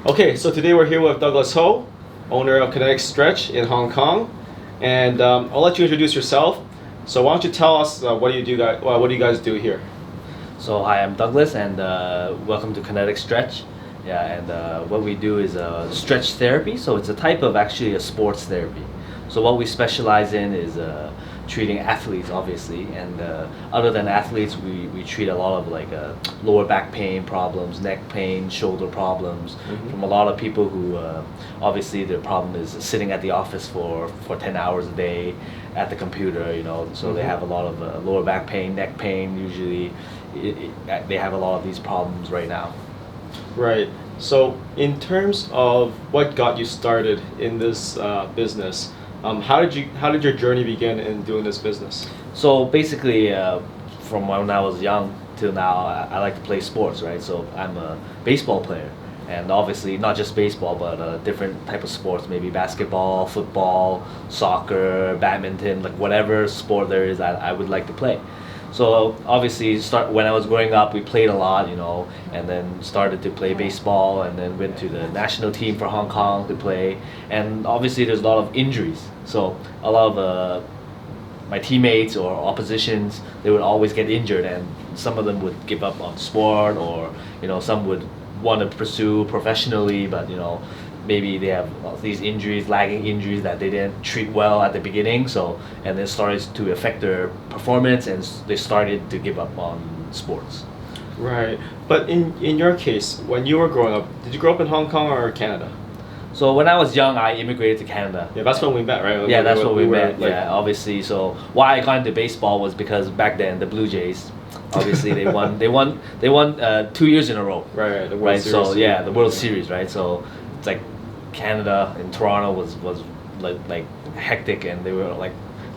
Okay, so today we're here with Douglas Ho, owner of Kinetic Stretch in Hong Kong, and I'll let you introduce yourself. So why don't you tell us what do you guys do here? So hi, I'm Douglas, and welcome to Kinetic Stretch. Yeah, and what we do is stretch therapy. So it's a type of actually a sports therapy. So what we specialize in is treating athletes, obviously, and other than athletes, we treat a lot of like lower back pain problems, neck pain, shoulder problems from a lot of people who obviously their problem is sitting at the office for 10 hours a day at the computer, so they have a lot of lower back pain, neck pain. Usually they have a lot of these problems right now. Right. So in terms of what got you started in this business, how did your journey begin in doing this business? So basically, from when I was young till now, I like to play sports, right? So I'm a baseball player, and obviously not just baseball, but different type of sports, maybe basketball, football, soccer, badminton, like whatever sport there is, I would like to play. So obviously, when I was growing up, we played a lot, and then started to play baseball, and then went to the national team for Hong Kong to play. And obviously, there's a lot of injuries. So a lot of my teammates or oppositions, they would always get injured, and some of them would give up on sport, or some would want to pursue professionally, but maybe they have these injuries, lagging injuries that they didn't treat well at the beginning. So and it started to affect their performance, and they started to give up on sports. Right. But in your case, when you were growing up, did you grow up in Hong Kong or Canada? So when I was young, I immigrated to Canada. Yeah, that's when we met, right? Yeah, that's when we met. Like, yeah, obviously. So why I got into baseball was because back then the Blue Jays, obviously they won. They won 2 years in a row. Right. The World right. Series. So yeah, the World Series. Right. So it's like Canada and Toronto was like hectic, and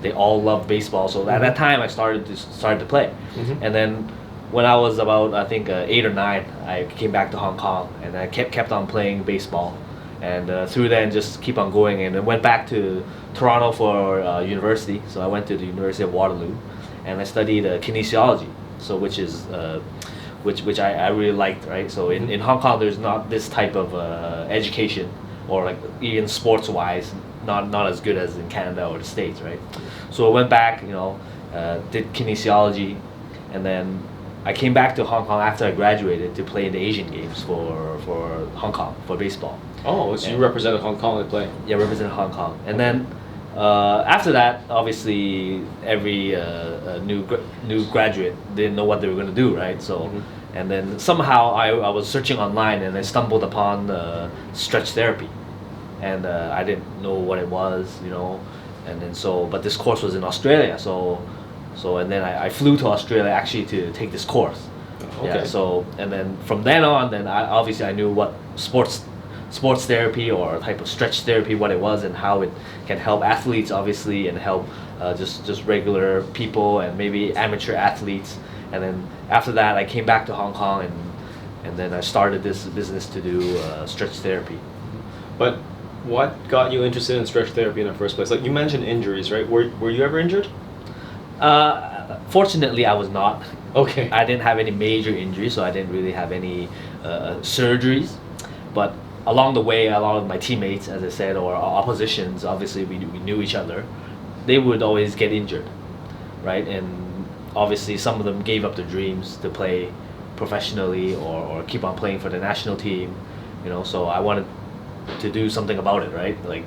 they all loved baseball. So at that time, I started to play, and then when I was about I think 8 or 9, I came back to Hong Kong, and I kept on playing baseball. And through then just keep on going, and I went back to Toronto for university. So I went to the University of Waterloo, and I studied kinesiology. So which I really liked, right? So in Hong Kong there's not this type of education, or like even sports wise, not as good as in Canada or the States, right? So I went back, did kinesiology, and then I came back to Hong Kong after I graduated to play in the Asian Games for Hong Kong for baseball. Oh, so you represented Hong Kong to play? Yeah, represented Hong Kong. And then after that, obviously every new graduate didn't know what they were going to do, right? So, and then somehow I was searching online, and I stumbled upon stretch therapy, and I didn't know what it was, and then but this course was in Australia, and then I flew to Australia actually to take this course. Okay. Yeah. So and then from then on, then I knew what sports therapy or type of stretch therapy, what it was, and how it can help athletes, obviously, and help just regular people and maybe amateur athletes. And then after that, I came back to Hong Kong, and then I started this business to do stretch therapy. But what got you interested in stretch therapy in the first place? Like you mentioned injuries, right? Were you ever injured? Fortunately, I was not. Okay. I didn't have any major injuries, so I didn't really have any surgeries. But along the way, a lot of my teammates, as I said, or oppositions, obviously we knew each other, they would always get injured, right? And obviously some of them gave up their dreams to play professionally or keep on playing for the national team, so I wanted to do something about it, right? Like,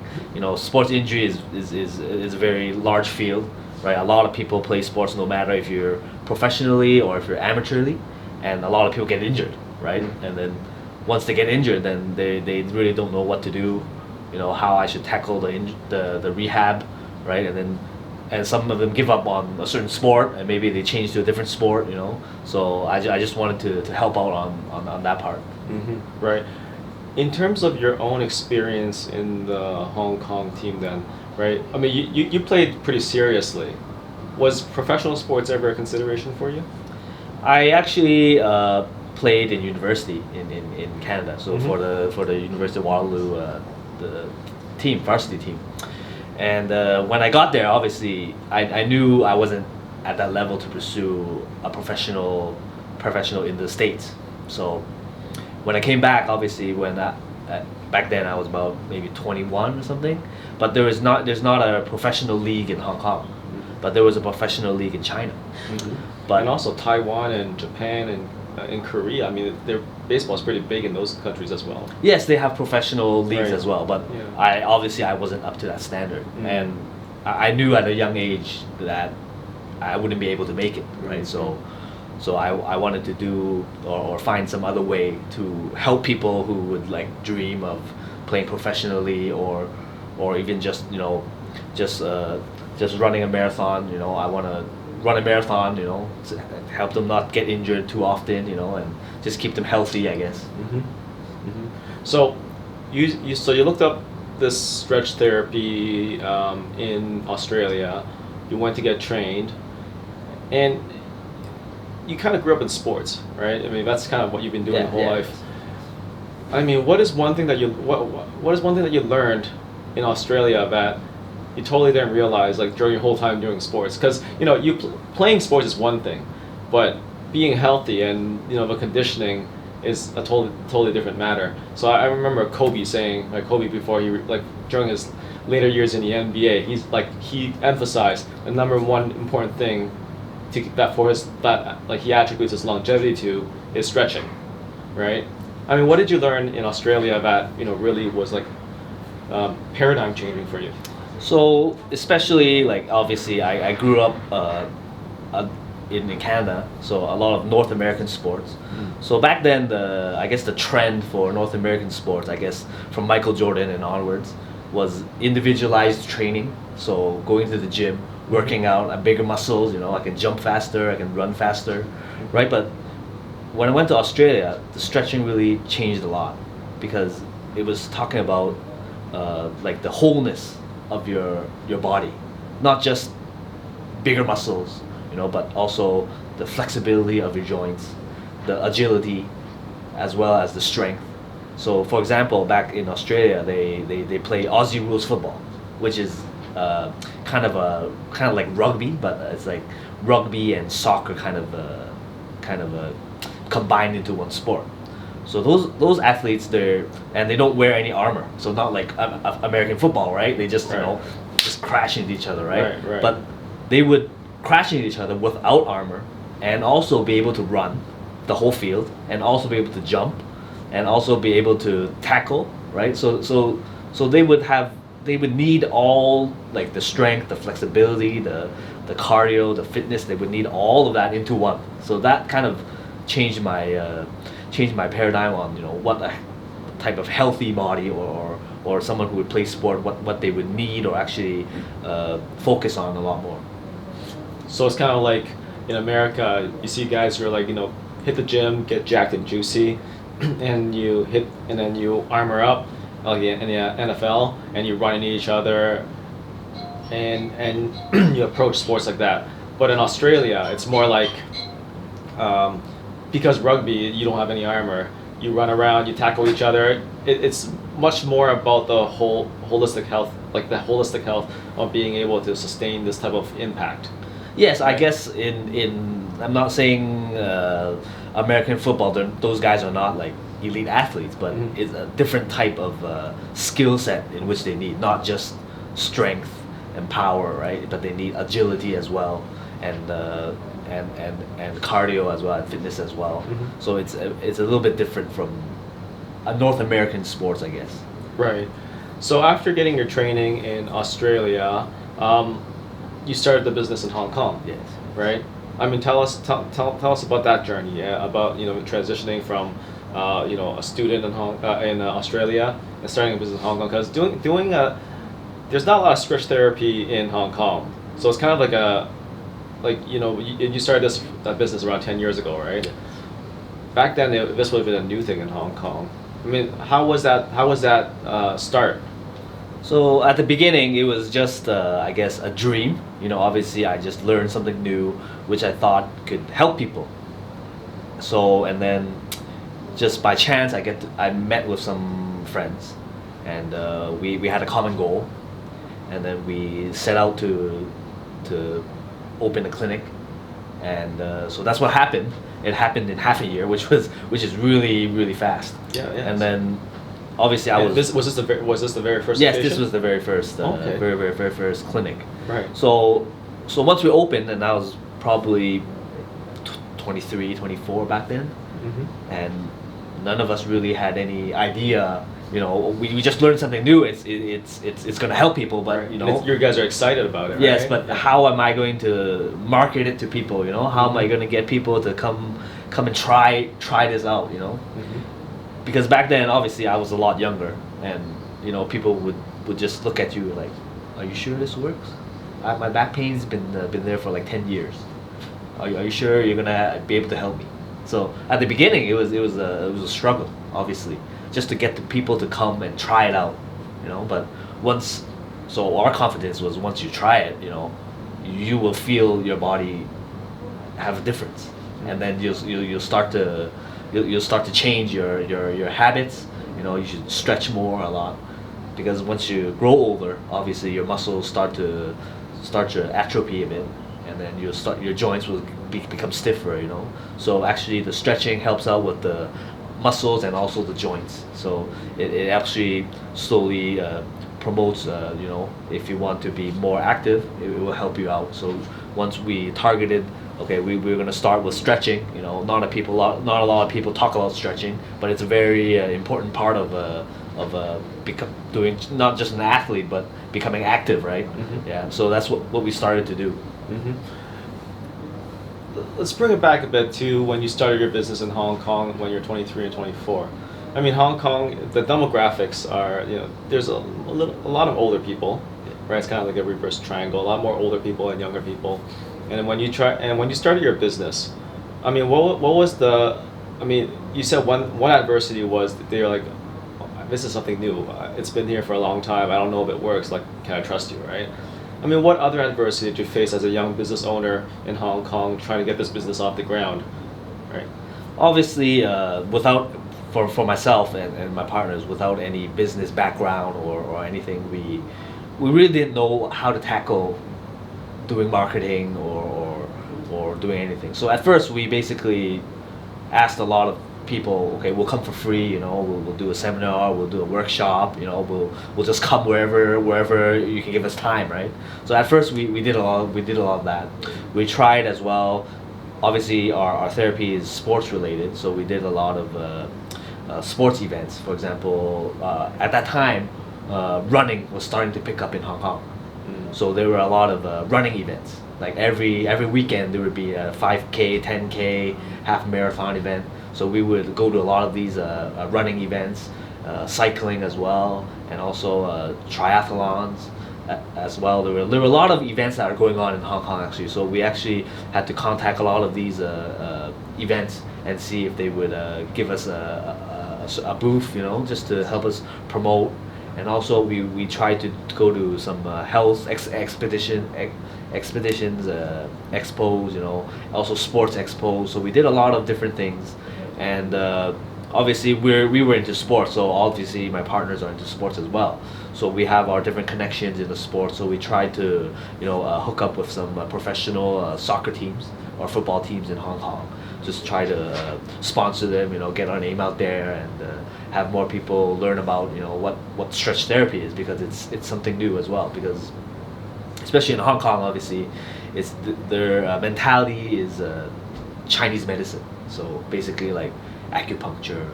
sports injury is a very large field, right? A lot of people play sports no matter if you're professionally or if you're amateurly, and a lot of people get injured, right? And then once they get injured, then they really don't know what to do, how I should tackle the rehab, right? And some of them give up on a certain sport, and maybe they change to a different sport, So I just wanted to help out on that part. Right. In terms of your own experience in the Hong Kong team then, right? I mean, you played pretty seriously. Was professional sports ever a consideration for you? I actually played in university in Canada. So for the University of Waterloo, the varsity team. And when I got there, obviously, I knew I wasn't at that level to pursue a professional in the States. So when I came back, obviously, when back then I was about maybe 21 or something, but there's not a professional league in Hong Kong, but there was a professional league in China. But And also Taiwan and Japan and in Korea. I mean, their baseball is pretty big in those countries as well. yes, they have professional leagues Right. as well, but Yeah. I wasn't up to that standard, and I knew at a young age that I wouldn't be able to make it, right? So I wanted to do or find some other way to help people who would like dream of playing professionally or even just just running a marathon. I want to run a marathon. To help them not get injured too often. And just keep them healthy, I guess. So, you looked up this stretch therapy in Australia. You went to get trained, and you kind of grew up in sports, right? I mean, that's kind of what you've been doing your whole life. I mean, what is one thing that what is one thing that you learned in Australia that you totally didn't realize like during your whole time doing sports? Because playing sports is one thing, but being healthy and the conditioning is a totally different matter. So I remember Kobe saying, like Kobe before during his later years in the NBA, he emphasized the number one important thing he attributes his longevity to is stretching, right? I mean, what did you learn in Australia that really was like paradigm changing for you? So especially like obviously I grew up in Canada, so a lot of North American sports. So back then I guess the trend for North American sports, I guess from Michael Jordan and onwards, was individualized training. So going to the gym, working out, bigger muscles. I can jump faster, I can run faster, right? But when I went to Australia, the stretching really changed a lot because it was talking about like the wholeness of your body, not just bigger muscles, but also the flexibility of your joints, the agility, as well as the strength. So, for example, back in Australia, they play Aussie rules football, which is kind of like rugby, but it's like rugby and soccer kind of combined into one sport. So those athletes they don't wear any armor. So not like American football, right? They just just crash into each other, right? Right. But they would crash into each other without armor, and also be able to run the whole field, and also be able to jump, and also be able to tackle, right? So they would need all like the strength, the flexibility, the cardio, the fitness. They would need all of that into one. So that kind of changed my paradigm on what a type of healthy body or someone who would play sport, what they would need or actually focus on a lot more. So it's kind of like in America, you see guys who are like hit the gym, get jacked and juicy, and then you armor up, like in the NFL, and you run into each other, and you approach sports like that. But in Australia, it's more like because rugby, you don't have any armor. You run around, you tackle each other. It's much more about the holistic health, like the holistic health of being able to sustain this type of impact. Yes, I guess in I'm not saying American football, those guys are not like elite athletes, but it's a different type of skill set in which they need, not just strength and power, right? But they need agility as well, and cardio as well, and fitness as well. So it's a little bit different from a North American sports, I guess. Right. So after getting your training in Australia, you started the business in Hong Kong. Yes. Right. I mean, tell us about that journey. Yeah, about transitioning from a student in Australia and starting a business in Hong Kong. Because there's not a lot of stretch therapy in Hong Kong, so it's kind of like you started this business around 10 years ago, right? Yeah. Back then, this would have been a new thing in Hong Kong. I mean, how was that start? So at the beginning, it was just, I guess, a dream. Obviously, I just learned something new, which I thought could help people. So, and then, just by chance, I met with some friends, and we had a common goal, and then we set out to open a clinic, and so that's what happened. It happened in half a year, which is really really fast. Yeah. And then obviously I And was. was this the very first Yes, location? this was the very first, Okay. very first clinic. Right. So once we opened, and I was probably 23, 24 back then, Mm-hmm. and none of us really had any idea. You know, we just learned something new. It's going to help people, but you know, You guys are excited about it, yes, right? but how am I going to market it to people? You know, how am I Mhm. going to get people to come and try this out? You know, Mm-hmm. because back then obviously I was a lot younger, and you know people would just look at you like, are you sure this works? My back pain's been there for like 10 years. Are you sure you're gonna be able to help me? So at the beginning it was a struggle, obviously, just to get the people to come and try it out, you know. But once, so our confidence was once you try it, you know, you will feel your body have a difference, and then you'll start to you'll start to change your habits. You know, you should stretch more a lot, because once you grow older, obviously your muscles start to atrophy a bit, and then your joints will become stiffer. You know, so actually the stretching helps out with the muscles and also the joints. So it actually slowly promotes. You know, if you want to be more active, it will help you out. So once we targeted, okay, we're gonna start with stretching. You know, not a lot of people talk about stretching, but it's a very important part of doing, not just an athlete but becoming active, right? Mhm. Yeah. So that's what we started to do. Mm-hmm. Let's bring it back a bit to when you started your business in Hong Kong when you're 23 and 24. I mean, Hong Kong, the demographics are, there's a lot of older people, right? It's kind of like a reverse triangle. A lot more older people and younger people. And when you started your business, I mean, what was I mean, you said one adversity was that they were like, this is something new. It's been here for a long time. I don't know if it works. Like, can I trust you, right? I mean, what other adversity did you face as a young business owner in Hong Kong trying to get this business off the ground, right? Obviously, for myself and my partners, without any business background or anything, we really didn't know how to tackle doing marketing or doing anything. So at first we basically asked a lot of people, okay, we'll come for free, you know, we'll do a seminar, we'll do a workshop, you know, we'll just come wherever you can give us time, right? So at first we did a lot of that. We tried as well. Obviously our therapy is sports related, so we did a lot of sports events. For example, at that time, running was starting to pick up in Hong Kong. So there were a lot of running events. Like every weekend there would be a 5K, 10K, half marathon event. So we would go to a lot of these running events, cycling as well, and also triathlons as well. There were a lot of events that are going on in Hong Kong actually. So we actually had to contact a lot of these events and see if they would give us a booth, you know, just to help us promote. And also we tried to go to some health expeditions, expos, you know, also sports expos. So we did a lot of different things, and obviously we were into sports. So obviously my partners are into sports as well. So we have our different connections in the sport. So we tried to, you know, hook up with some professional soccer teams or football teams in Hong Kong. Just try to sponsor them, you know, get our name out there, and have more people learn about, you know, what stretch therapy is, because it's something new as well. Because especially in Hong Kong, obviously, their mentality is Chinese medicine. So basically, like acupuncture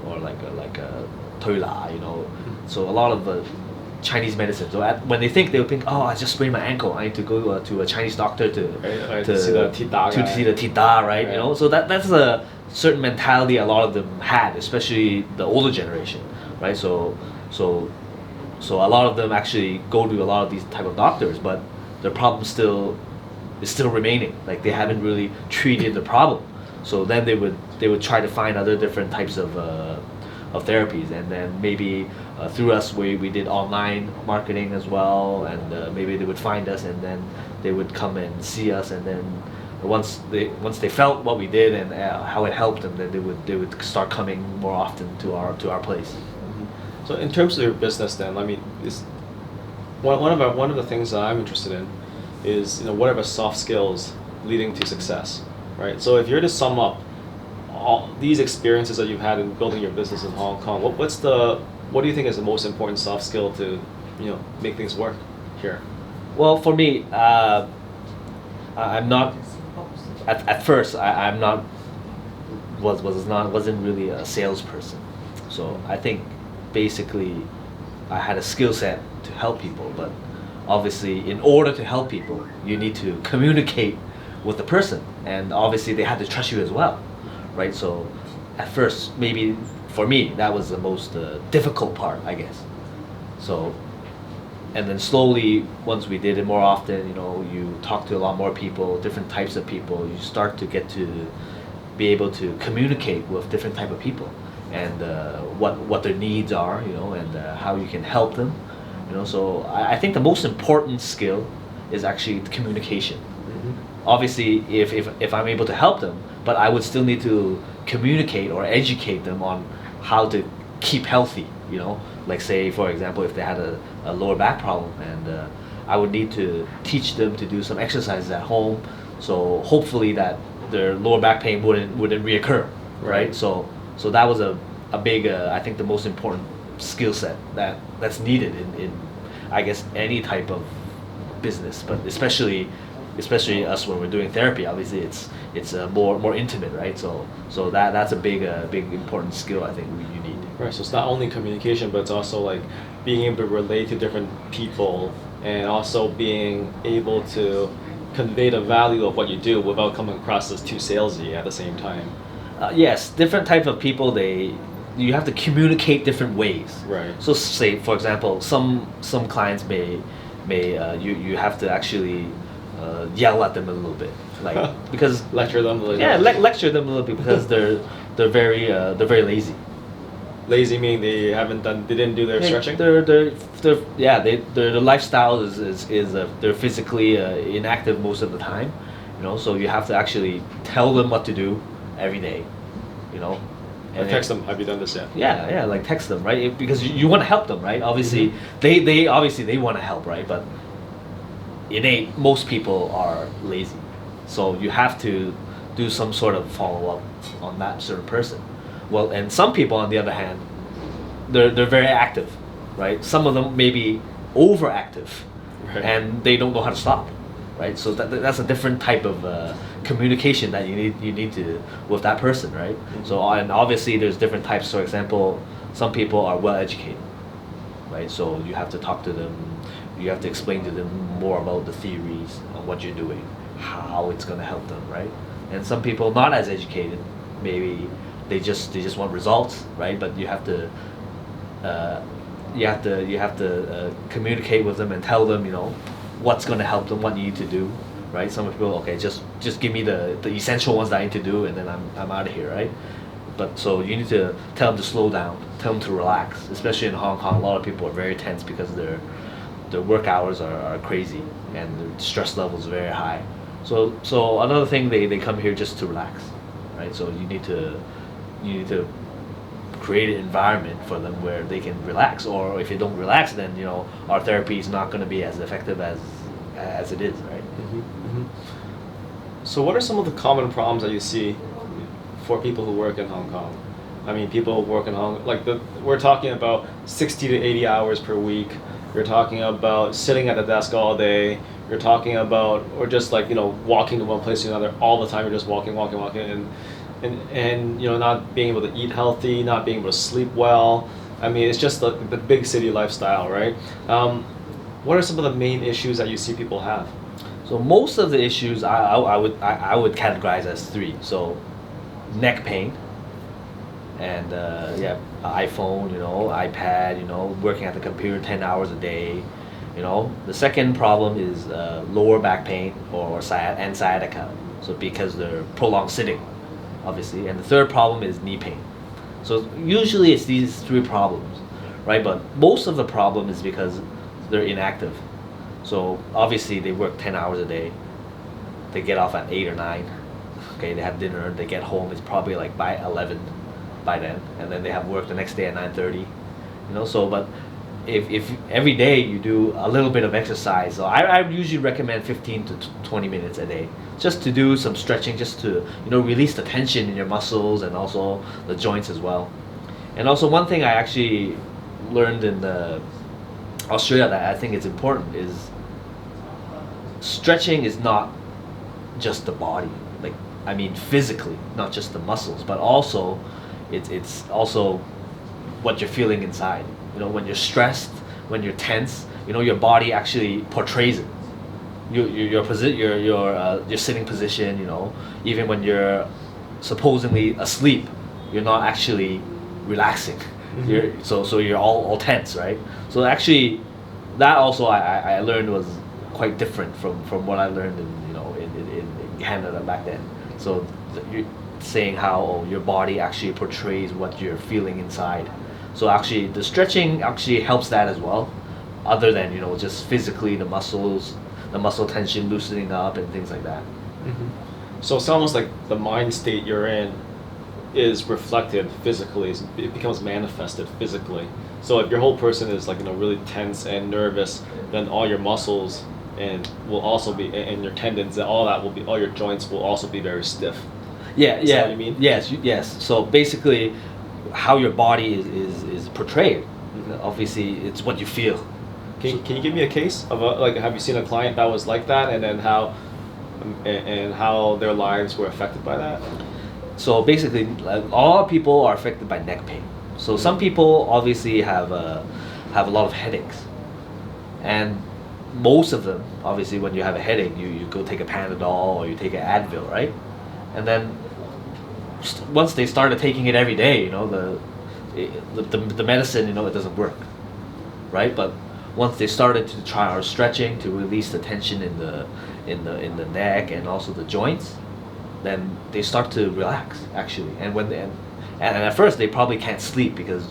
or like a toila, you know. So a lot of Chinese medicine. So when they think, they'll think, oh, I just sprained my ankle. I need to go to a Chinese doctor To see the tita to guy. see the tita, right? Right. You know. So that's a certain mentality a lot of them had, especially the older generation, right? So a lot of them actually go to a lot of these type of doctors, but their problem is still remaining. Like they haven't really treated the problem. So then they would try to find other different types of therapies, and then maybe through us we did online marketing as well, and maybe they would find us, and then they would come and see us, and then once they felt what we did and how it helped them, then they would start coming more often to our place. So in terms of your business, then, I mean, is one of the things that I'm interested in is, what are the soft skills leading to success, right? So if you're to sum up all these experiences that you've had in building your business in Hong Kong, what do you think is the most important soft skill to, make things work here? Well, for me, I'm not. At first, I'm not. Wasn't really a salesperson, so I think basically I had a skill set to help people. But obviously, in order to help people, you need to communicate with the person, and obviously they have to trust you as well, right? So, at first, maybe for me, that was the most difficult part, I guess. So, and then slowly, once we did it more often, you talk to a lot more people, different types of people. You start to get to be able to communicate with different type of people, and what their needs are, and how you can help them, So I think the most important skill is actually the communication. Obviously, if I'm able to help them, but I would still need to communicate or educate them on how to keep healthy, Like say, for example, if they had a lower back problem, and I would need to teach them to do some exercises at home, so hopefully that their lower back pain wouldn't reoccur, right? So that was a big, I think the most important skill set that's needed in I guess any type of business, but especially us when we're doing therapy. Obviously, it's more intimate, right? So that's a big important skill I think you need. Right. So it's not only communication, but it's also like being able to relate to different people, and also being able to convey the value of what you do without coming across as too salesy at the same time. Yes, different type of people. You have to communicate different ways. Right. So say, for example, some clients may you have to actually yell at them a little bit, like because Lecture them a little. yeah, lecture them a little bit because they're very lazy. Lazy meaning they didn't do their stretching. Their lifestyle is they're physically inactive most of the time, So you have to actually tell them what to do every day, And text them. Have you done this yet? Yeah, like text them, right? Because you want to help them, right? Obviously, they obviously want to help, right? But most people are lazy, so you have to do some sort of follow up on that certain person. Well, and some people, on the other hand, they're very active, right? Some of them may be overactive, Right. and they don't know how to stop, right? So that's a different type of communication that you need to with that person, right? So and obviously there's different types. For example, some people are well educated, right? So you have to talk to them, you have to explain to them more about the theories of what you're doing, how it's going to help them, right? And some people not as educated, maybe they just want results, right? But you have to communicate with them and tell them, what's going to help them, what you need to do, right? Some people, okay, just give me the essential ones that I need to do, and then I'm out of here, right? But so you need to tell them to slow down, tell them to relax. Especially in Hong Kong, a lot of people are very tense because their work hours are crazy and their stress levels are very high. So another thing, they come here just to relax, right? So you need to create an environment for them where they can relax. Or if they don't relax, then our therapy is not going to be as effective as it is, right? So what are some of the common problems that you see for people who work in Hong Kong? I mean, people who work in Hong Kong, we're talking about 60 to 80 hours per week. You're talking about sitting at the desk all day. You're talking about, or just walking to one place to another all the time. You're just walking, and not being able to eat healthy, not being able to sleep well. I mean, it's just the big city lifestyle, right? What are some of the main issues that you see people have? So most of the issues I would categorize as three. So neck pain, and iPhone, iPad, working at the computer 10 hours a day. The second problem is lower back pain or sciatica. So because they're prolonged sitting, obviously. And the third problem is knee pain. So usually it's these three problems, right? But most of the problem is because they're inactive. So obviously they work 10 hours a day. They get off at 8 or 9. Okay, they have dinner, they get home, it's probably like by 11 by then. And then they have work the next day at 9:30. But if every day you do a little bit of exercise, so I usually recommend 15 to 20 minutes a day, just to do some stretching, just to release the tension in your muscles and also the joints as well. And also one thing I actually learned in Australia that I think is important is stretching is not just the body, like I mean physically, not just the muscles, but also it's also what you're feeling inside. When you're stressed, when you're tense, your body actually portrays it. Your sitting position, even when you're supposedly asleep, you're not actually relaxing. So you're all tense, right? So actually, that also I learned was quite different from what I learned in Canada back then. So you're saying how your body actually portrays what you're feeling inside. So actually, the stretching actually helps that as well, other than just physically the muscle tension loosening up and things like that. So it's almost like the mind state you're in is reflected physically. It becomes manifested physically. So if your whole person is like really tense and nervous, then all your muscles and will also be, and your tendons and all that will be, all your joints will also be very stiff. Is that what you mean? Yes. So basically, how your body is portrayed. Obviously, it's what you feel. Can you give me a case of have you seen a client that was like that, and then how their lives were affected by that? So basically, all people are affected by neck pain. So some people obviously have a lot of headaches, and most of them, obviously, when you have a headache, you go take a Panadol or you take an Advil, right? And then once they started taking it every day, the medicine, it doesn't work, right? But once they started to try our stretching to release the tension in the neck and also the joints, then they start to relax actually. And at first they probably can't sleep because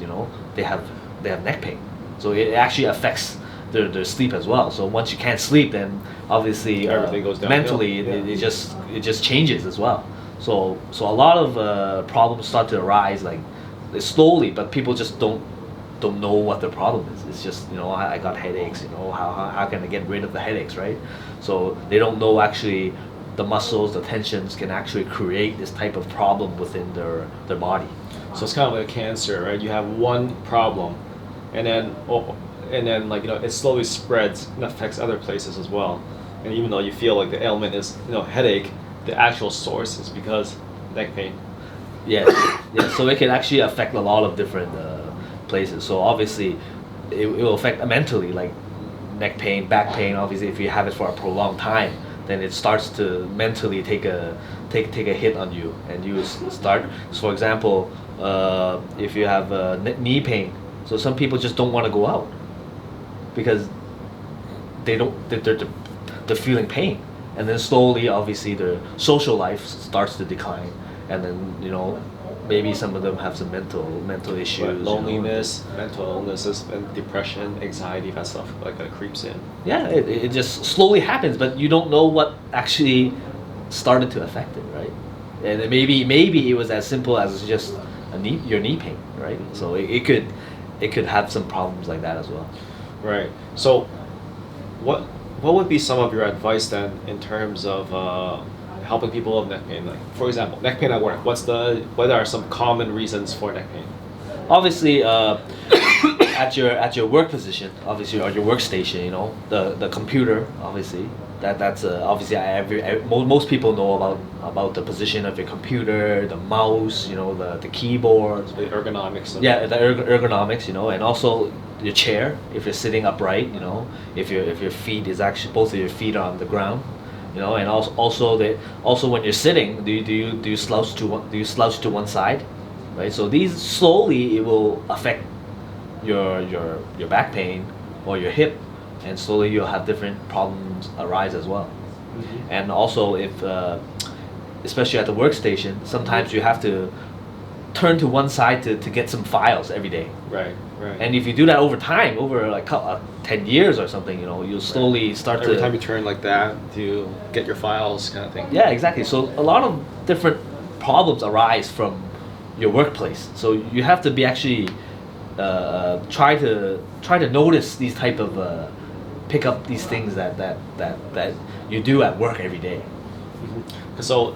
they have neck pain, so it actually affects their sleep as well. So once you can't sleep, then obviously everything goes down. Mentally, it just changes as well. So a lot of problems start to arise like slowly, but people just don't know what the problem is. It's just I got headaches. How can I get rid of the headaches, right? So they don't know actually the muscles, the tensions can actually create this type of problem within their body. So it's kind of like a cancer, right? You have one problem, and then it slowly spreads and affects other places as well. And even though you feel like the ailment is headache, the actual source is because neck pain. Yeah. So it can actually affect a lot of different places. So obviously, it will affect mentally, like neck pain, back pain. Obviously, if you have it for a prolonged time, then it starts to mentally take a hit on you, and you start. So for example, if you have knee pain, so some people just don't want to go out because they're feeling pain, and then slowly, obviously, their social life starts to decline, and then maybe some of them have some mental issues, loneliness, mental illnesses, and depression, anxiety, that stuff that creeps in. Yeah, it just slowly happens, but you don't know what actually started to affect it, right? And then maybe it was as simple as just your knee pain, right? So it could have some problems like that as well. Right. So, what would be some of your advice then in terms of helping people with neck pain? Like, for example, neck pain at work. What are some common reasons for neck pain? Obviously, at your work position, obviously, or your workstation, the computer, obviously, that's obviously most people know about the position of your computer, the mouse, the keyboard, the ergonomics. Yeah, the ergonomics, and also your chair, if you're sitting upright, if your feet is actually, both of your feet are on the ground, and also when you're sitting, do you slouch to one side, right? So these slowly it will affect your back pain or your hip, and slowly you'll have different problems arise as well. And also if especially at the workstation, sometimes you have to turn to one side to get some files every day. Right. And if you do that over time, over like 10 years or something, you'll slowly start every time you turn like that to get your files, kind of thing. Yeah, exactly. So a lot of different problems arise from your workplace. So you have to be actually try to notice these type of pick up these things that you do at work every day. So,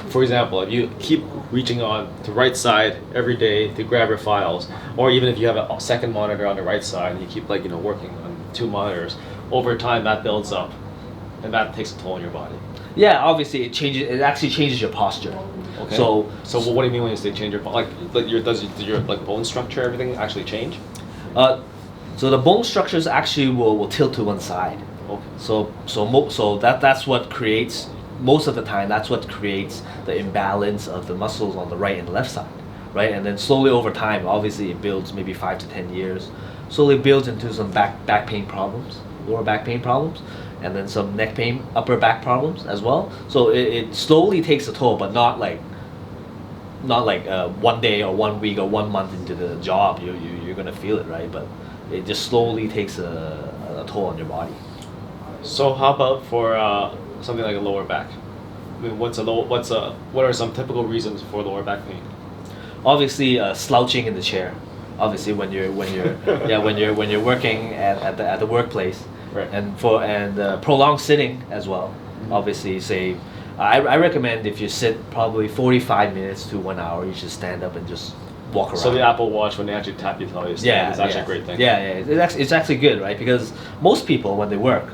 for example, if you keep reaching on the right side every day to grab your files, or even if you have a second monitor on the right side and you keep working on two monitors, over time that builds up, and that takes a toll on your body. Yeah, obviously it actually changes your posture. Okay. So what do you mean when you say change your does your bone structure, everything actually change? So the bone structures actually will tilt to one side. Okay. So that's what creates, most of the time, that's what creates the imbalance of the muscles on the right and left side, right? And then slowly over time, obviously it builds, maybe 5 to 10 years, slowly builds into some back pain problems, lower back pain problems, and then some neck pain, upper back problems as well. So it slowly takes a toll, but not like 1 day or 1 week or 1 month into the job you're gonna feel it, right? But it just slowly takes a toll on your body. So how about for something like a lower back? I mean, what are some typical reasons for lower back pain? Obviously, slouching in the chair. Obviously, when you're when you're working at the workplace, right. And prolonged sitting as well. Mm-hmm. Obviously, say I recommend if you sit probably 45 minutes to 1 hour, you should stand up and just walk around. So the Apple Watch, when they actually tap you, tell you to stand, it's actually a great thing. Yeah, it's actually good, right? Because most people, when they work,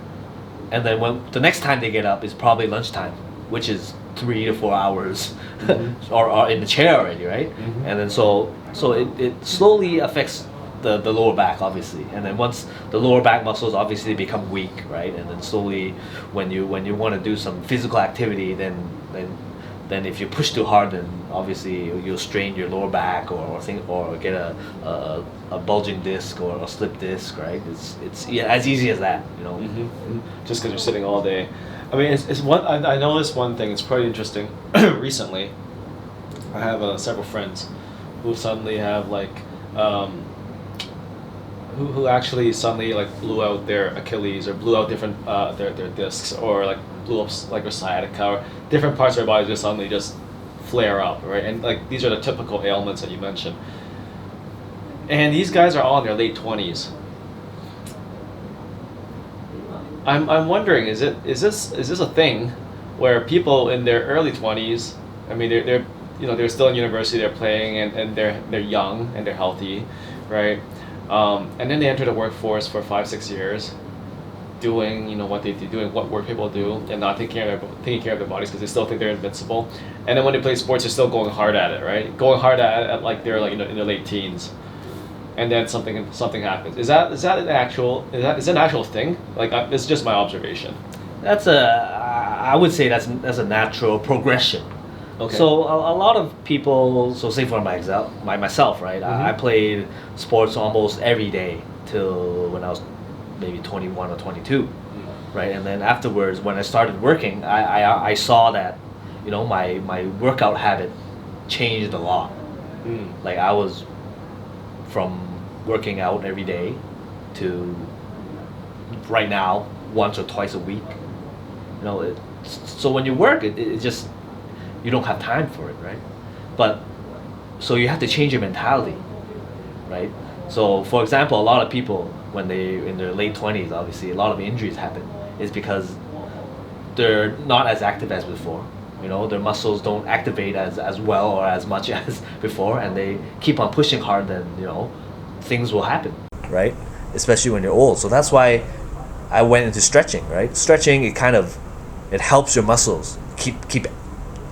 and then when the next time they get up is probably lunchtime, which is 3 to 4 hours, Mm-hmm. or in the chair already, right? Mm-hmm. And then so it slowly affects the lower back, obviously, and then once the lower back muscles obviously become weak, right? And then slowly, when you want to do some physical activity, then if you push too hard, then obviously you'll strain your lower back or get a bulging disc or a slip disc, right? It's as easy as that, you know. Mm-hmm. Mm-hmm. Just because you're sitting all day. I mean, it's one. I noticed one thing. It's pretty interesting. Recently, I have several friends who suddenly have who actually suddenly blew out their Achilles or blew out different their discs, or blew up their sciatica, or different parts of their body just suddenly just flare up, right? And these are the typical ailments that you mentioned. And these guys are all in their late 20s. I'm wondering, is this a thing where people in their early 20s, I mean they're still in university, they're playing, and they're young and they're healthy, right? And then they enter the workforce for 5-6 years, doing what they do, doing what work people do, and not taking care of their bodies because they still think they're invincible. And then when they play sports, they're still going hard at it, right? Going hard at it they're in their late teens. And then something happens. Is that an actual thing? It's just my observation. I would say that's a natural progression. Okay. So a lot of people, so say for myself, right? Mm-hmm. I played sports almost every day till when I was maybe 21 or 22, right? And then afterwards, when I started working, I saw that, my workout habit changed a lot. I was from working out every day to right now once or twice a week. So when you work, it just, you don't have time for it, right? But so you have to change your mentality, right? So for example, a lot of people when they in their late 20s, obviously a lot of injuries happen is because they're not as active as before. Their muscles don't activate as well or as much as before, and they keep on pushing hard, then things will happen, right? Especially when you're old. So that's why I went into stretching, right? Stretching, it helps your muscles keep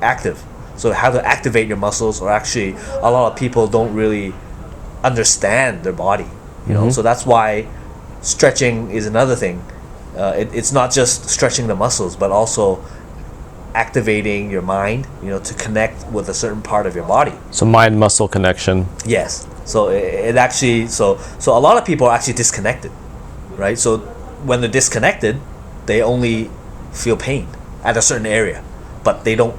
active. So how to activate your muscles, or actually a lot of people don't really understand their body, Mm-hmm. So that's why stretching is another thing. It's not just stretching the muscles, but also activating your mind, to connect with a certain part of your body. So mind-muscle connection. Yes. So it actually, so a lot of people are actually disconnected, right? So when they're disconnected, they only feel pain at a certain area, but they don't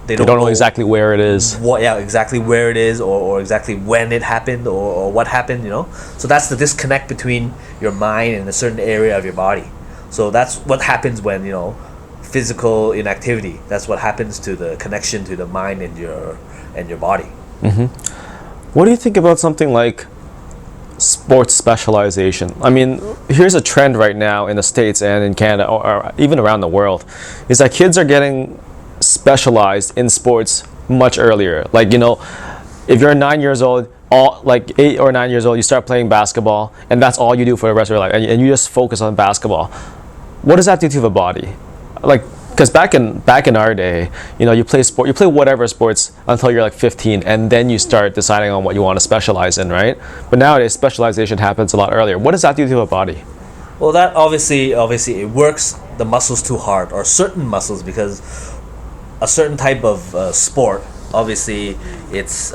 know exactly where it is. Exactly where it is, or exactly when it happened, or what happened, So that's the disconnect between your mind and a certain area of your body. So that's what happens when, physical inactivity. That's what happens to the connection to the mind and your body. Mm-hmm. What do you think about something like sports specialization. I mean, here's a trend right now in the States and in Canada, or even around the world, is that kids are getting specialized in sports much earlier. Like, if you're 9 years old, like 8 or 9 years old, you start playing basketball, and that's all you do for the rest of your life, and you just focus on basketball. What does that do to the body? Like, because back in our day, you play whatever sports until you're like 15, and then you start deciding on what you want to specialize in, right? But nowadays, specialization happens a lot earlier. What does that do to the body? Well, that obviously it works the muscles too hard, or certain muscles, because a certain type of sport, obviously, it's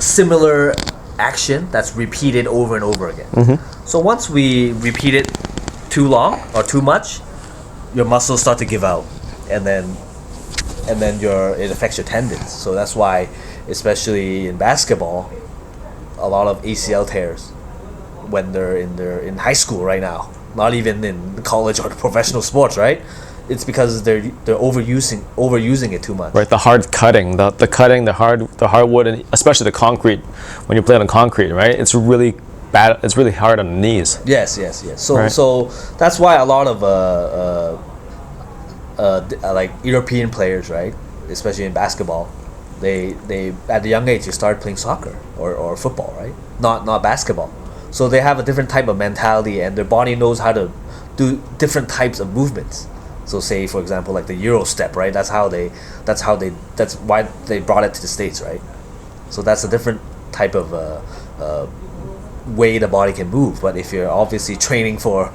similar action that's repeated over and over again. So once we repeat it too long or too much, your muscles start to give out, and then it affects your tendons. So that's why, especially in basketball, a lot of ACL tears when they're in high school right now, not even in college or professional sports, right? It's because they're overusing it too much. Right, the hard cutting, the hardwood, and especially the concrete. When you play on concrete, right, it's really bad. It's really hard on the knees. Yes. So that's why a lot of like European players, right, especially in basketball, they at the young age they start playing soccer or football, right, not basketball. So they have a different type of mentality, and their body knows how to do different types of movements. So say, for example, like the Euro step, right? That's why they brought it to the States, right? So that's a different type of way the body can move. But if you're obviously training for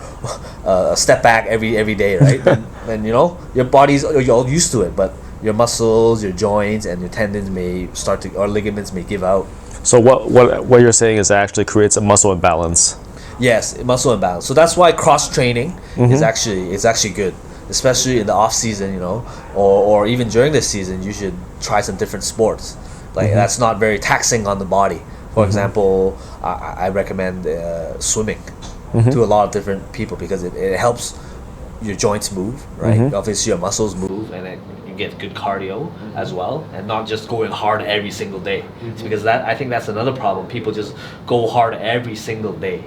a step back every day, right? then your body's, you're all used to it, but your muscles, your joints, and your tendons or ligaments may give out. So what you're saying is it actually creates a muscle imbalance. Yes, muscle imbalance. So that's why cross training is actually good. Especially in the off season, or even during the season, you should try some different sports. Like that's not very taxing on the body. For example, I recommend swimming to a lot of different people because it helps your joints move, right? Obviously, your muscles move, and you get good cardio as well, and not just going hard every single day. It's because I think that's another problem. People just go hard every single day,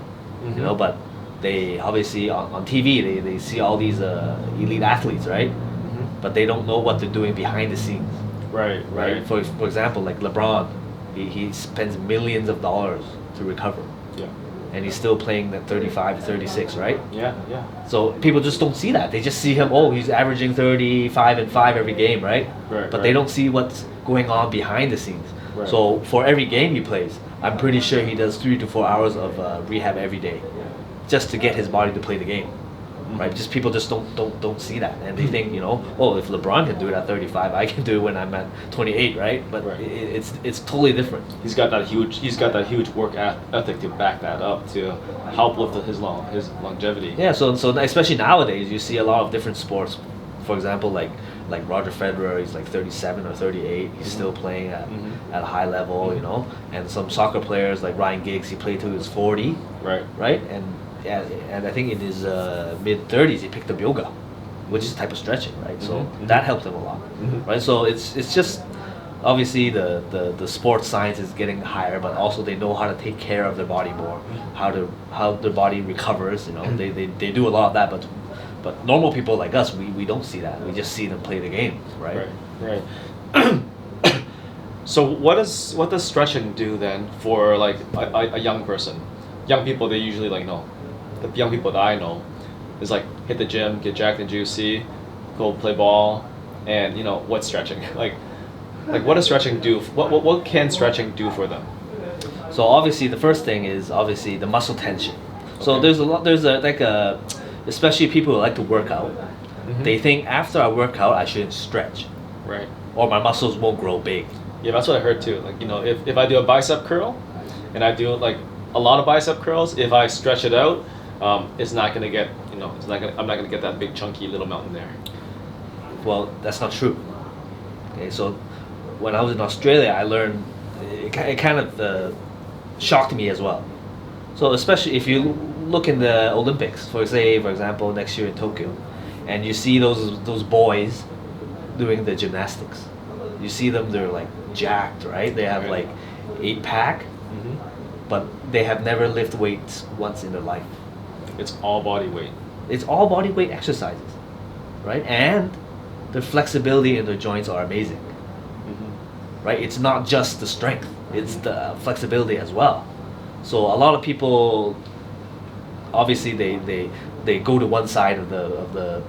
but they obviously on TV they see all these elite athletes, right? But they don't know what they're doing behind the scenes. Right. For example, like LeBron, he spends millions of dollars to recover. Yeah. And he's still playing at 35, 36, right? Yeah. So people just don't see that. They just see him, he's averaging 35 and 5 every game, right? But they don't see what's going on behind the scenes. Right. So for every game he plays, I'm pretty sure he does 3 to 4 hours of rehab every day, just to get his body to play the game, right? Just people just don't see that, and they think if LeBron can do it at 35, I can do it when I'm at 28, right? But it's totally different. He's got that huge work ethic to back that up, to help with his longevity. Yeah, so especially nowadays, you see a lot of different sports. For example, like Roger Federer, he's like 37 or 38. He's still playing at a high level, And some soccer players like Ryan Giggs, he played till he was 40. Right. And I think in his mid-30s he picked up yoga, which is a type of stretching, right? So that helped him a lot, right? So it's just obviously the sports science is getting higher, but also they know how to take care of their body more, how their body recovers. They do a lot of that, but normal people like us, we don't see that. We just see them play the game, right? Right. So what does stretching do then for like a young person? Young people, they usually the young people that I know is like hit the gym, get jacked and juicy, go play ball, and what's stretching? like what does stretching do? What can stretching do for them? So obviously the first thing is obviously the muscle tension. So there's especially people who like to work out. They think after I work out I shouldn't stretch, right? Or my muscles won't grow big. Yeah, that's what I heard too. Like if I do a bicep curl, and I do like a lot of bicep curls, if I stretch it out, it's not gonna get I'm not gonna get that big chunky little mountain there. Well, that's not true. Okay, so when I was in Australia, I learned it kind of shocked me as well. So especially if you look in the Olympics, for example, next year in Tokyo, and you see those boys doing the gymnastics, you see them, they're like jacked, right? They have like 8-pack, but they have never lifted weights once in their life. It's all body weight. It's all body weight exercises, right? And the flexibility in their joints are amazing, right? It's not just the strength; it's the flexibility as well. So a lot of people, obviously, they go to one side of the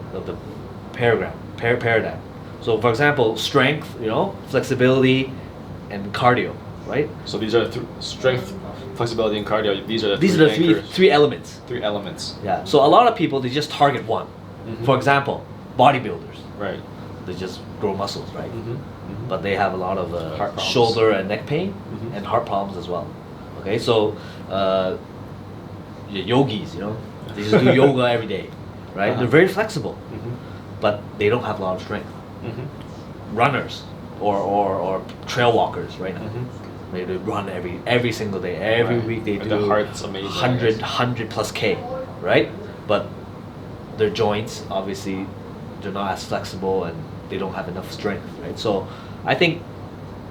paradigm. So, for example, strength, flexibility, and cardio, right? So these are strength, flexibility, and cardio. These are the three elements. Three elements. Yeah. So a lot of people, they just target one. For example, bodybuilders. Right. They just grow muscles, right? But they have a lot of Heart shoulder and neck pain and heart problems as well. Okay, so yogis, they just do yoga every day, right? They're very flexible, but they don't have a lot of strength. Runners or trail walkers right now. They run every single day, every week they do the heart's amazing. 100 plus K, right? But their joints, obviously, they're not as flexible and they don't have enough strength, right? So I think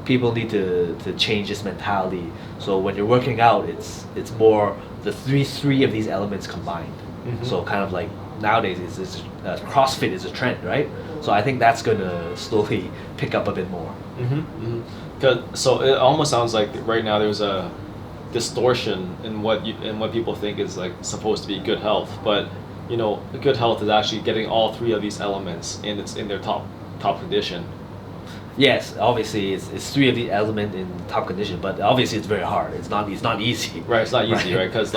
people need to change this mentality. So when you're working out, it's more the three of these elements combined. So kind of like nowadays, CrossFit is a trend, right? So I think that's going to slowly pick up a bit more. So it almost sounds like right now there's a distortion in what people think is like supposed to be good health, but good health is actually getting all three of these elements in their top condition. Yes, obviously it's three of the elements in top condition, but obviously it's very hard. It's not easy. Right, it's not easy, right? Because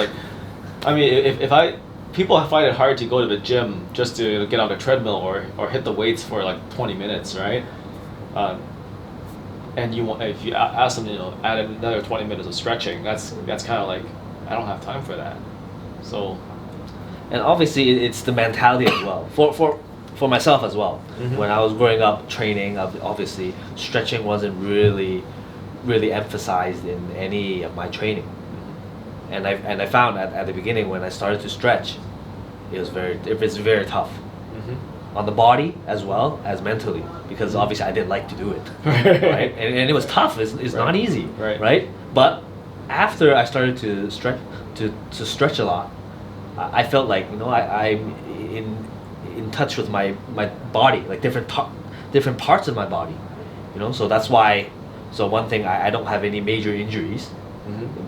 people find it hard to go to the gym just to get on the treadmill or hit the weights for like 20 minutes, right? And if you ask them, add another 20 minutes of stretching, that's kind of like, I don't have time for that. So, and obviously it's the mentality as well. For myself as well. When I was growing up training, obviously stretching wasn't really emphasized in any of my training. And I found at the beginning when I started to stretch, it was very tough. On the body as well as mentally, because obviously I didn't like to do it, right? And it was tough. It's not easy, right? But after I started to stretch a lot, I felt like I'm in touch with my body, like different parts of my body, So that's why. So one thing, I don't have any major injuries,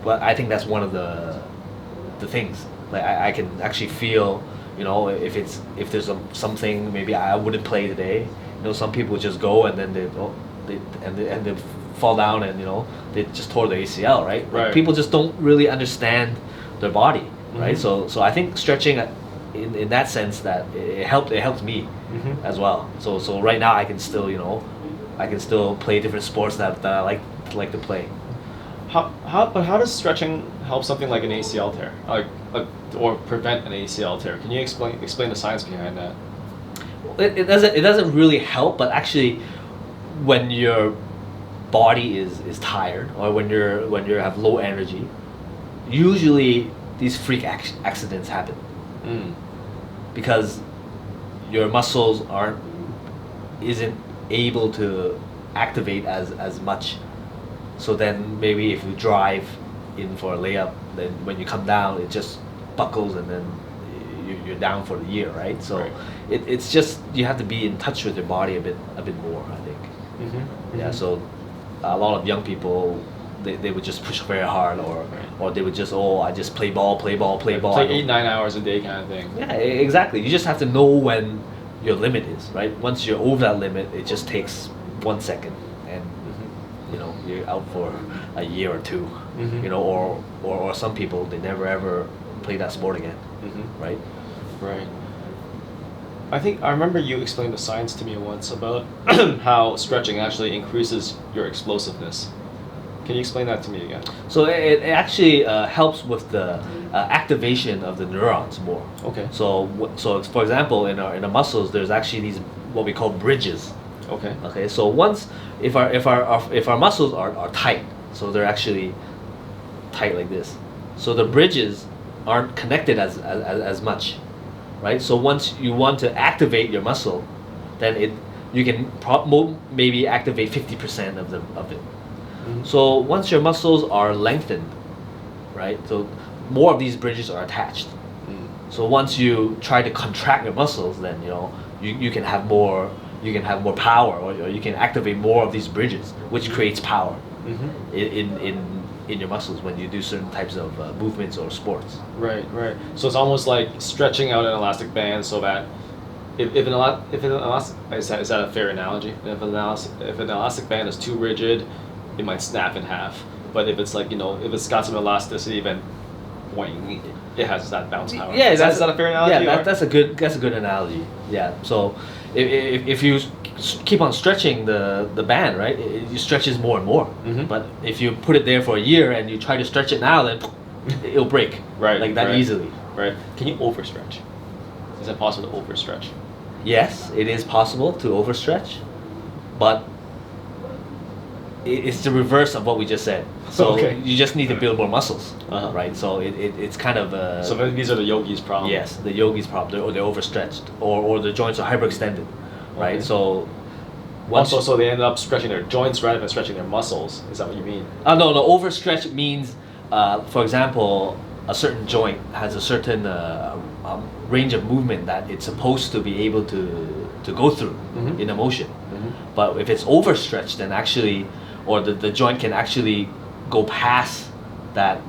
but I think that's one of the things. Like I can actually feel. If there's something maybe I wouldn't play today, some people just go and then they fall down and they just tore their ACL, right? Like people just don't really understand their body, right? So I think stretching in that sense that it helped me as well. So right now I can still play different sports that I like to play. How does stretching help something like an ACL tear, or prevent an ACL tear? Can you explain the science behind that? It doesn't really help, but actually, when your body is tired or when you have low energy, usually these freak accidents happen because your muscles isn't able to activate as much. So then maybe if you drive in for a layup, then when you come down, it just buckles and then you're down for the year, right? So it's just you have to be in touch with your body a bit more, I think. Yeah. So a lot of young people they would just push very hard, or they would just I just play ball. Play 8-9 hours a day kind of thing. Yeah, exactly. You just have to know when your limit is, right? Once you're over that limit, it just takes 1 second, and you're out for a year or two. Or some people they never ever play that sport again, right? Right. I remember you explained the science to me once about how stretching actually increases your explosiveness. Can you explain that to me again? So it actually helps with the activation of the neurons more. Okay. So for example, in our muscles, there's actually these what we call bridges. Okay. Okay. So once if our muscles are tight, so they're actually tight like this. So the bridges aren't connected as much, right? So once you want to activate your muscle, then you can maybe activate 50% of it. So once your muscles are lengthened, right? So more of these bridges are attached. So once you try to contract your muscles, then you can have more power, or you can activate more of these bridges, which creates power in your muscles when you do certain types of movements or sports. Right, right. So it's almost like stretching out an elastic band so that if an elastic, is that a fair analogy? If an elastic band is too rigid, it might snap in half. But if it's like, if it's got some elasticity, then boing, it has that bounce power. Yeah, is that a fair analogy? Yeah, that's a good analogy. Yeah. So if you keep on stretching the band, right, it stretches more and more. But if you put it there for a year and you try to stretch it now, then it'll break. Right. Like that easily. Right. Can you overstretch? Is it possible to overstretch? Yes, it is possible to overstretch, but it's the reverse of what we just said. So you just need to build more muscles, right? So it's kind of so these are the yogi's problem. Yes, the yogi's problem. They're overstretched, or the joints are hyperextended, right? Okay. So so they end up stretching their joints rather than stretching their muscles. Is that what you mean? No. Overstretch means, for example, a certain joint has a certain range of movement that it's supposed to be able to go through in a motion. But if it's overstretched, then actually, or the joint can actually go past that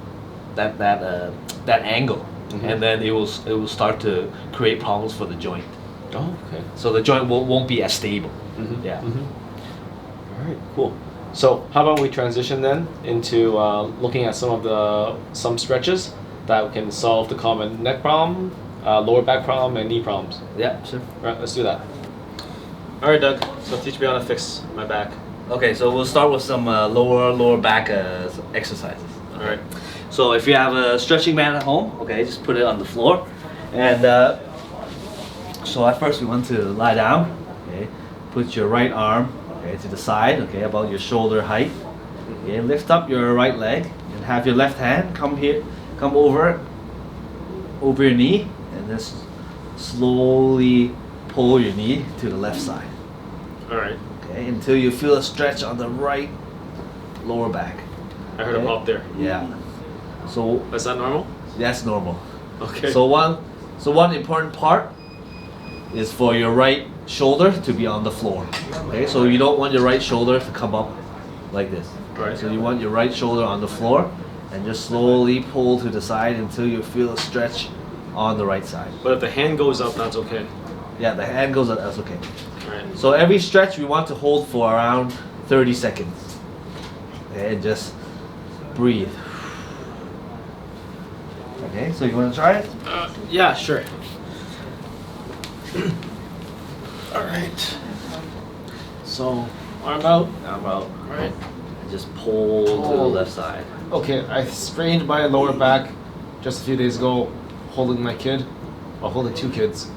angle, and then it will start to create problems for the joint. Oh, okay. So the joint won't be as stable. Yeah. All right, cool. So how about we transition then into looking at some stretches that can solve the common neck problem, lower back problem, and knee problems. Yeah, sure. All right, let's do that. All right, Doug. So teach me how to fix my back. Okay, so we'll start with some lower back exercises. All right. So if you have a stretching mat at home, okay, just put it on the floor, and so at first we want to lie down. Okay, put your right arm to the side, about your shoulder height. Okay, lift up your right leg and have your left hand come over your knee, and just slowly pull your knee to the left side. All right. Okay, until you feel a stretch on the right lower back. I heard a pop there. Yeah. So is that normal? that's normal. Okay. So one important part is for your right shoulder to be on the floor. Okay, so you don't want your right shoulder to come up like this. Right. So you want your right shoulder on the floor, and just slowly pull to the side until you feel a stretch on the right side. But if the hand goes up, that's okay. Yeah, the hand goes up, that's okay. Right. So every stretch we want to hold for around 30 seconds. Okay, and just breathe. Okay, so you want to try it? Yeah, sure. All right. So arm out. Arm out. All right. And just pull to the left side. Okay, I sprained my lower back just a few days ago holding my kid, while holding two kids.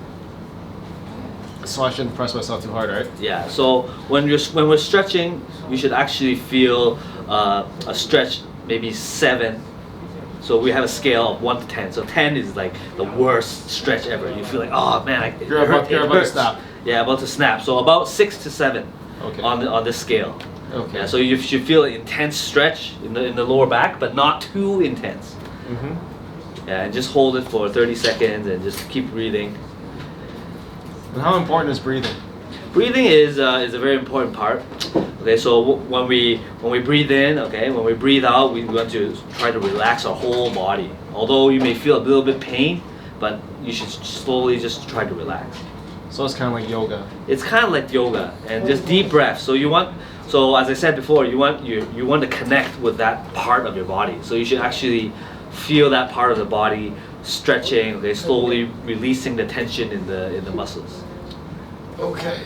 So I shouldn't press myself too hard, right? Yeah. So when we're stretching, you should actually feel a stretch maybe 7. So we have a scale of 1 to 10. So 10 is like the worst stretch ever. You feel like, oh man, You're about to snap. Yeah, about to snap. So about 6 to 7 Okay. on this scale. Okay. Yeah. So you should feel an intense stretch in the lower back, but not too intense. Yeah, and just hold it for 30 seconds and just keep breathing. And how important is breathing? Breathing is a very important part. Okay, so when we breathe in, when we breathe out, we want to try to relax our whole body. Although you may feel a little bit pain, but you should slowly just try to relax. So it's kind of like yoga. It's kind of like yoga, and just deep breath. So as I said before, you want to connect with that part of your body. So you should actually feel that part of the body stretching, slowly releasing the tension in the muscles. Okay.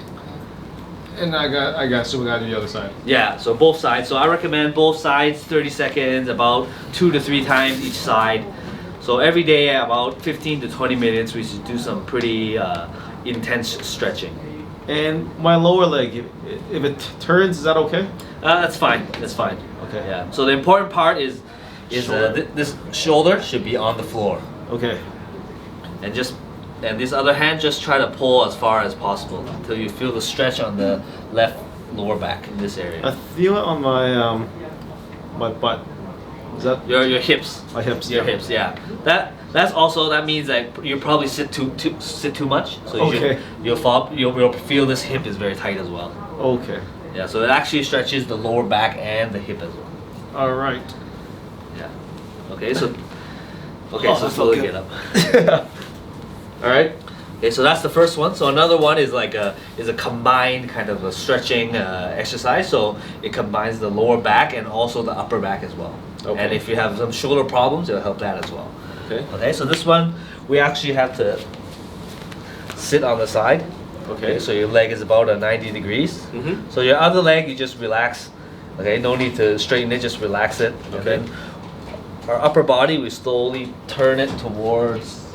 And I got we gotta do the other side. Yeah, so both sides. So I recommend both sides, 30 seconds, about 2 to 3 times each side. So every day, about 15 to 20 minutes, we should do some pretty intense stretching. And my lower leg, if it turns, is that okay? That's fine. That's fine. Okay. Yeah. So the important part is Shoulder. this shoulder should be on the floor, Okay. and this other hand, just try to pull as far as possible until you feel the stretch on the left lower back in this area. I feel it on my my butt. Is that Your hips. my hips? Your hips, yeah. That means that you probably sit too much. So you'll feel this hip is very tight as well. Okay. Yeah, so it actually stretches the lower back and the hip as well. All right. Yeah. Okay, so Oh, that felt slowly good. get up. All right. Okay, so that's the first one. So another one is like a combined kind of a stretching exercise. So it combines the lower back and also the upper back as well. Okay. And if you have some shoulder problems, it'll help that as well. Okay. Okay, so this one we actually have to sit on the side. Okay. So your leg is about 90 degrees. Mm-hmm. So your other leg, you just relax. Okay, no need to straighten it, just relax it. And Okay. then our upper body, we slowly turn it towards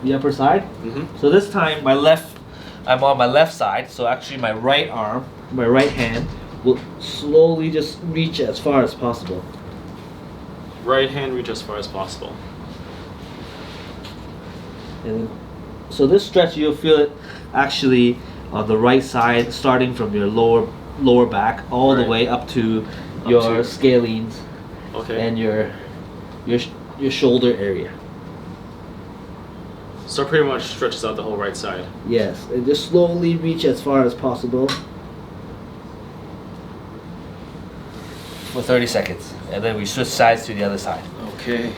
the upper side. Mm-hmm. So this time, I'm on my left side. So actually, my right arm, my right hand, will slowly just reach as far as possible. Right hand reach as far as possible. And so this stretch, you'll feel it actually on the right side, starting from your lower back all the Right. way up to your to- scalenes Okay. and your shoulder area. So it pretty much stretches out the whole right side. Yes, and just slowly reach as far as possible for 30 seconds, and then we switch sides to the other side. Okay.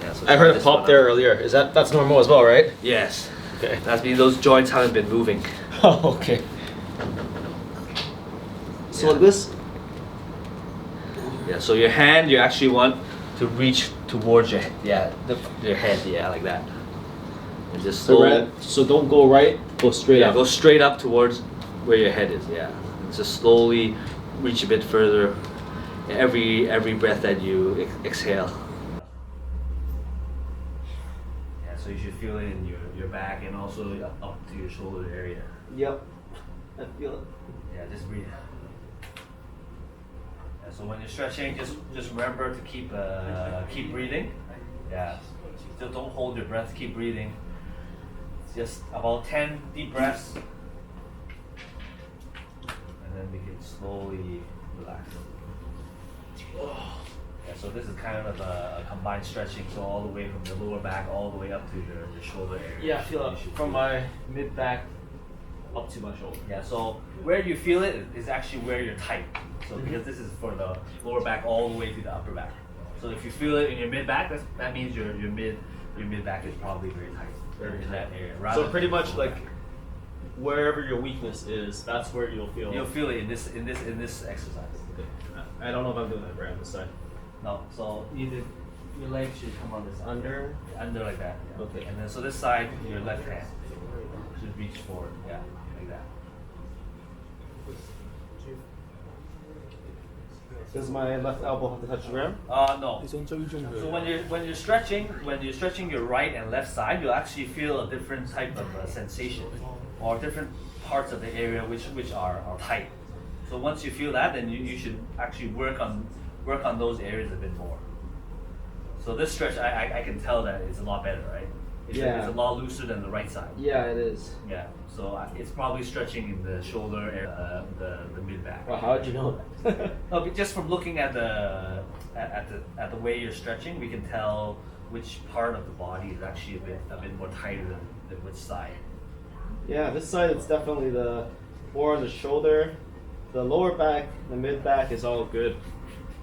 Yeah, so I heard try it this pop one there out. earlier. That's normal as well, right? Yes, Okay. that means those joints haven't been moving. Oh, okay. So Yeah. like this. Yeah, so your hand, you actually want to reach towards your your head, like that. And just So don't go right. Go straight up. go straight up towards where your head is. Yeah, and just slowly reach a bit further. Every breath that you exhale. Yeah, so you should feel it in your back and also up to your shoulder area. Yep. I feel it. Yeah, just breathe. Yeah, so when you're stretching, just remember to keep breathing. Yeah, still don't hold your breath. Keep breathing. Just about 10 deep breaths, and then we can slowly relax. Yeah, so this is kind of a combined stretching, so all the way from the lower back all the way up to your shoulder area. Yeah, I feel You it should from feel my mid back up to my shoulder. Yeah, so where you feel it is actually where you're tight. So because this is for the lower back all the way to the upper back. So if you feel it in your mid back, that means your mid back is probably very tight. In that area. So pretty than the much lower like back. wherever your weakness is, that's where you'll feel. You'll feel it in this exercise. Okay. I don't know if I'm doing that right on this side. No, so your legs should come on this side. Under like that. Yeah. Okay. And then so this side, your left hand should reach forward. Yeah, like that. Does my left elbow have to touch the ground? No. So when you're stretching your right and left side, you'll actually feel a different type of sensation, or different parts of the area which are tight. So once you feel that, then you should actually work on those areas a bit more. So this stretch, I can tell that it's a lot better, right? It's a lot looser than the right side. Yeah, it is. Yeah. So it's probably stretching in the shoulder area, the mid back. Well, how did you know that? No, but just from looking at the way you're stretching, we can tell which part of the body is actually a bit more tighter than which side. Yeah, this side it's definitely the more on the shoulder. The lower back, the mid back is all good.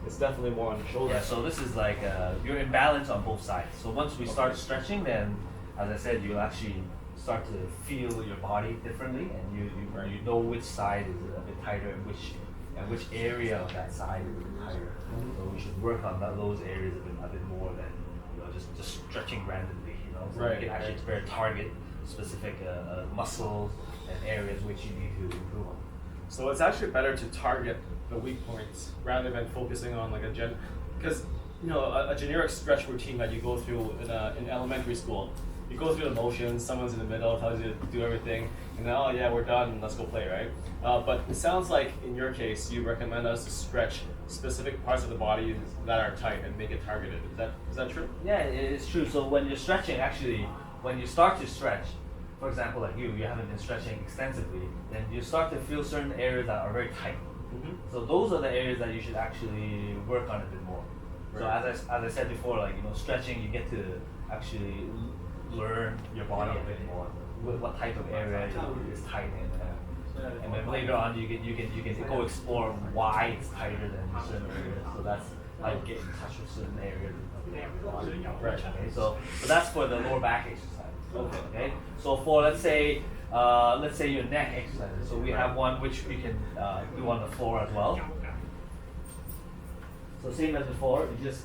It's definitely more on the shoulder. Yeah, so this is like you're in balance on both sides. So once we start stretching, then as I said, you'll actually start to feel your body differently, and you know which side is a bit tighter and which area of that side is a bit tighter. So we should work on those areas a bit more than just stretching randomly. So Right, we can actually very target specific muscles and areas which you need to improve on. So it's actually better to target the weak points rather than focusing on like because a generic stretch routine that you go through in elementary school, you go through the motions. Someone's in the middle, tells you to do everything, and then oh yeah, we're done, let's go play, right? But it sounds like in your case, you recommend us to stretch specific parts of the body that are tight and make it targeted. Is that true? Yeah, it's true. So when you're stretching, actually, when you start to stretch, for example, like you haven't been stretching extensively, then you start to feel certain areas that are very tight. So those are the areas that you should actually work on a bit more. So Right. as I said before, like stretching, you get to actually learn your body a bit more. What type of area is tight and then later on you can go explore why it's tighter than certain areas. So that's how you get in touch with certain areas of your body. Right. Okay. So that's for the lower back exercise. Okay. So for let's say your neck exercises. So we have one which we can do on the floor as well. So same as before, you just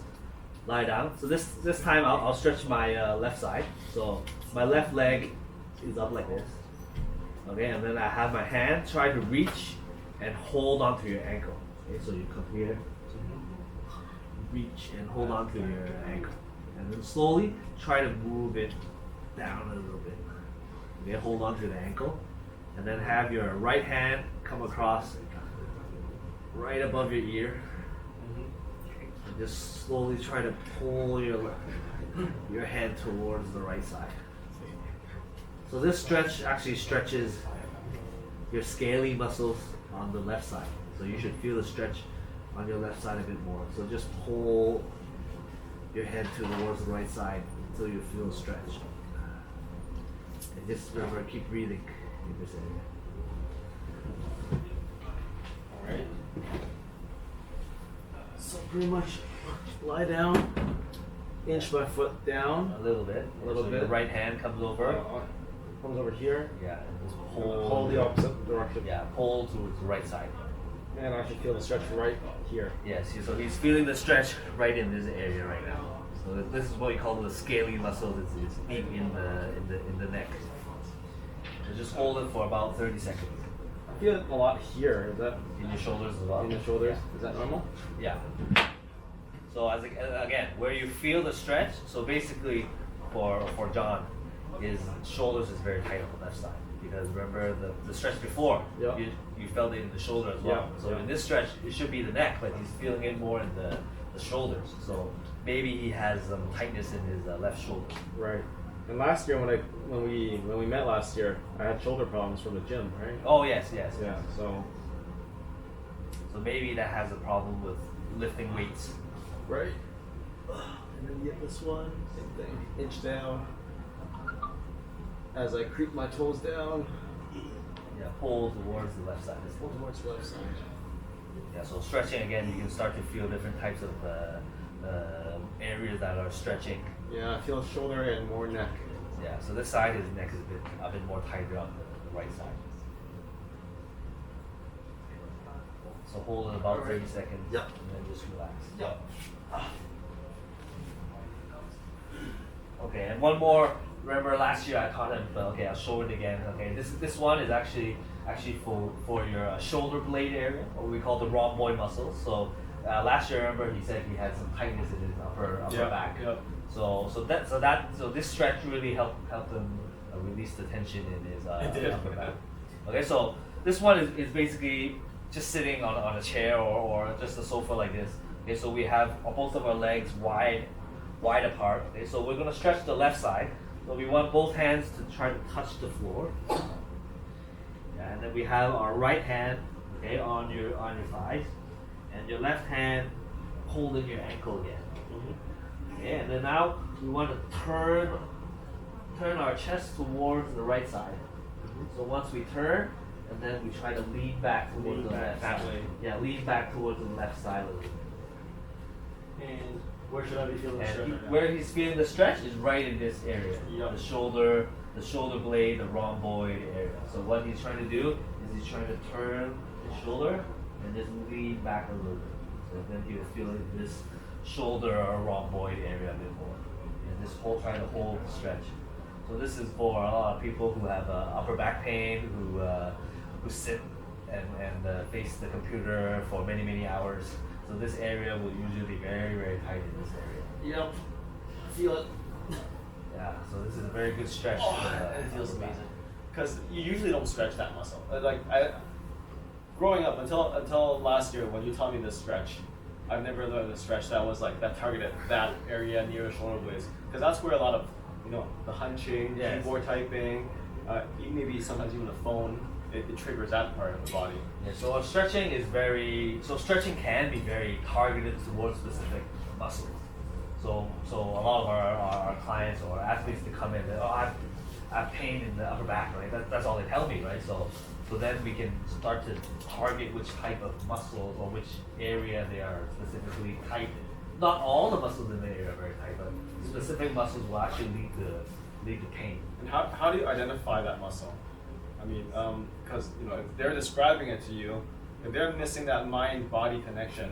lie down. So this time I'll stretch my left side. So my left leg is up like this. Okay, and then I have my hand try to reach and hold onto your ankle. Okay, so you come here, reach and hold onto your ankle, and then slowly try to move it down a little bit. Okay, hold onto the ankle, and then have your right hand come across right above your ear. And just slowly try to pull your head towards the right side. So this stretch actually stretches your scaly muscles on the left side. So you should feel the stretch on your left side a bit more. So just pull your head towards the right side until you feel the stretch. And just remember, keep breathing in this area. All right. So pretty much lie down, inch my foot down a little bit. little So bit. Your right hand comes over. Comes over here. Yeah, and just Pull the opposite direction. Yeah, pull towards the right side. And I should feel the stretch right here. Yes, so he's feeling the stretch right in this area right now. So this is what we call the scaly muscle. It's deep in the neck. So just hold it for about 30 seconds. I feel it a lot here. Is that In your shoulders as well. in the shoulders? Is that normal? Yeah. So again, where you feel the stretch. So basically, for John, his shoulders is very tight on the left side because remember the stretch before, Yeah. you felt it in the shoulder as well. Yeah, So yeah. in this stretch, it should be the neck, but he's feeling it more in the shoulders. So maybe he has some tightness in his left shoulder. Right. And last year when we met last year, I had shoulder problems from the gym, right? Oh yes. Yeah. So So maybe that has a problem with lifting weights. right. And then get this one, same thing. Inch down. As I creep my toes down. Yeah, pull towards the left side. Pull towards the left side. Yeah, so stretching again, you can start to feel different types of areas that are stretching. Yeah, I feel shoulder and more neck. Yeah, so this side, his neck is a bit more tighter on the right side. So hold it about 30 seconds. Yep. And then just relax. Yep. Okay, and one more. Remember last year I taught him. Okay, I'll show it again. Okay, this one is actually for your shoulder blade area, what we call the rhomboid muscle. So last year, remember he said he had some tightness in his upper back. Yep. So this stretch really helped him release the tension in his upper back. Okay, so this one is basically just sitting on a chair or just a sofa like this. Okay, so we have both of our legs wide apart. Okay, so we're gonna stretch the left side. So we want both hands to try to touch the floor. Yeah, and then we have our right hand, okay, on your thighs, and your left hand holding your ankle again. Okay, and then now we want to turn our chest towards the right side. So once we turn, and then we try to lean back towards the left that side. way. Yeah, lean back towards the left side a little bit. And where should I be feeling the And stretch right now? where he's feeling the stretch is right in this area. Yeah. The shoulder blade, the rhomboid area. So what he's trying to do is he's trying to turn his shoulder and just lean back a little bit. So then he will feel this shoulder or rhomboid area a bit more. And this whole trying to hold the stretch. So this is for a lot of people who have upper back pain, who sit and face the computer for many hours. So this area will usually be very tight in this area. Yep. Feel it. Yeah, so this is a very good stretch. It feels amazing. Because you usually don't stretch that muscle. Growing up until last year when you taught me this stretch, I've never learned a stretch that was like that targeted that area near the shoulder blades. Because that's where a lot of the hunching, Yes. keyboard typing, maybe sometimes even the phone it triggers that part of the body. Yeah, so stretching is stretching can be very targeted towards specific muscles. So a lot of our clients or athletes that come in, I have pain in the upper back, right? That's all they tell me, right? So then we can start to target which type of muscles or which area they are specifically tight. Not all the muscles in the area are very tight, but specific muscles will actually lead to pain. And how do you identify that muscle? I mean, because if they're describing it to you, if they're missing that mind-body connection,